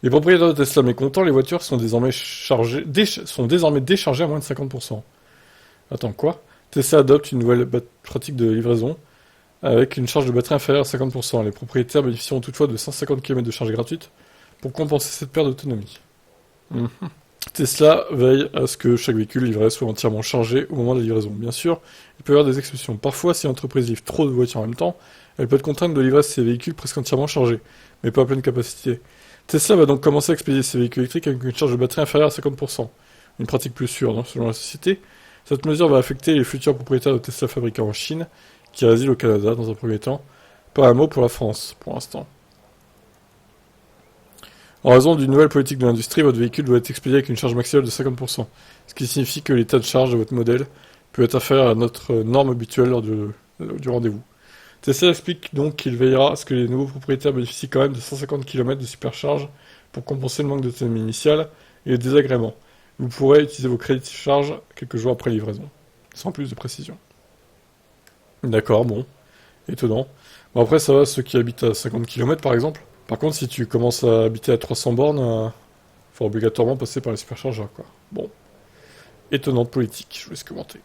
Les propriétaires de Tesla mécontents, les voitures sont désormais déchargées à moins de 50%. Attends, quoi? Tesla adopte une nouvelle pratique de livraison avec une charge de batterie inférieure à 50%. Les propriétaires bénéficieront toutefois de 150 km de charge gratuite pour compenser cette perte d'autonomie. Mhm. Tesla veille à ce que chaque véhicule livré soit entièrement chargé au moment de la livraison. Bien sûr, il peut y avoir des exceptions. Parfois, si l'entreprise livre trop de voitures en même temps, elle peut être contrainte de livrer ses véhicules presque entièrement chargés, mais pas à pleine capacité. Tesla va donc commencer à expédier ses véhicules électriques avec une charge de batterie inférieure à 50%. Une pratique plus sûre, non, selon la société. Cette mesure va affecter les futurs propriétaires de Tesla fabriqués en Chine, qui résident au Canada dans un premier temps. Pas un mot pour la France, pour l'instant. En raison d'une nouvelle politique de l'industrie, votre véhicule doit être expédié avec une charge maximale de 50%, ce qui signifie que l'état de charge de votre modèle peut être inférieur à notre norme habituelle lors du rendez-vous. Tesla explique donc qu'il veillera à ce que les nouveaux propriétaires bénéficient quand même de 150 km de supercharge pour compenser le manque d'autonomie initiale et les désagréments. Vous pourrez utiliser vos crédits de charge quelques jours après livraison, sans plus de précision. D'accord, bon, étonnant. Bon après ça va, ceux qui habitent à 50 km par exemple. Par contre, si tu commences à habiter à 300 bornes, faut obligatoirement passer par les superchargeurs, quoi. Bon, étonnante politique, je vous laisse commenter.